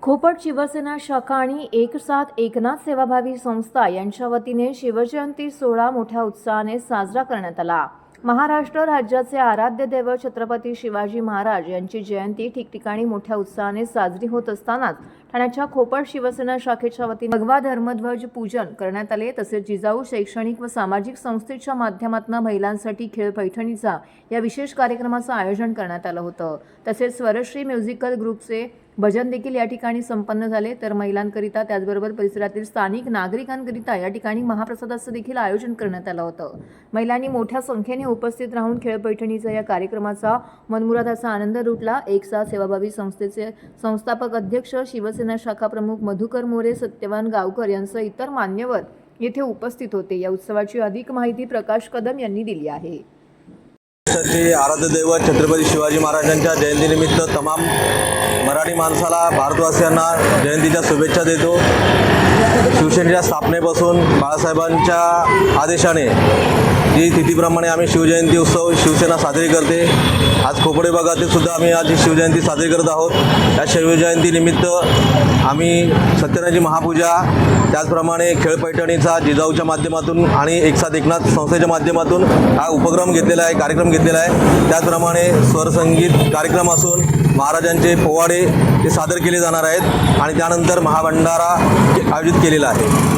खोपट शिवसेना शाखा आणि एक साथ एकनाथ सेवाभावी संस्था यांच्या वतीने शिवजयंती सोहळा मोठ्या उत्साहाने साजरा करण्यात आला। महाराष्ट्र राज्याचे आराध्य दैवत छत्रपती शिवाजी महाराज यांची जयंती ठिकठिकाणी मोठ्या उत्साहाने साजरी होत असतानाच ठाण्याच्या खोपट शिवसेना शाखेच्या वतीने भगवा धर्मध्वज पूजन करण्यात आले। तसेच जिजाऊ शैक्षणिक व सामाजिक संस्थेच्या माध्यमातून महिलांसाठी खेळ पैठणीचा या विशेष कार्यक्रमाचं आयोजन करण्यात आलं होतं। तसेच स्वरश्री म्युझिकल ग्रुपचे भजन देखील या ठिकाणी संपन्न झाले। तर महिलांकरिता त्याचबरोबर परिसरातील स्थानिक नागरिकांकरिता या ठिकाणी महाप्रसादाचं देखील आयोजन करण्यात आलं होतं। महिलांनी मोठ्या संख्येने उपस्थित राहून खेळ पैठणीचा या कार्यक्रमाचा मनमुराद असा आनंद लुटला। एक साथ सेवाभावी संस्थेचे संस्थापक अध्यक्ष शिवसेना शाखा प्रमुख मधुकर मोरे, सत्यवान गावकर यांसह इतर मान्यवर येथे उपस्थित होते। या उत्सवाची अधिक माहिती प्रकाश कदम यांनी दिली आहे। आराध्य दैवत छत्रपती शिवाजी महाराजांच्या जयंतीनिमित्त तमाम मराठी माणसाला, भारतवासियांना जयंतीच्या शुभेच्छा देतो। शिवसेनेच्या स्थापनेपासून बाळासाहेबांच्या आदेशाने जी तिथीप्रमाणे आम्ही शिवजयंती उत्सव शिवसेना साजरी करते। आज खोपट विभागातील सुद्धा आम्ही आज शिवजयंती साजरी करत आहोत। या शिवजयंतीनिमित्त आम्ही सत्यनारायणाची महापूजा, त्याचप्रमाणे खेळ पैठणीचा जिजाऊच्या माध्यमातून आणि एक साथ एकनाथ संस्थेच्या माध्यमातून हा उपक्रम घेतलेला आहे, कार्यक्रम घेतलेला आहे। त्याचप्रमाणे स्वरसंगीत कार्यक्रम असून महाराजांचे पोवाडे ते सादर केले जाणार आहेत आणि त्यानंतर महाभंडारा आयोजित केलेला आहे।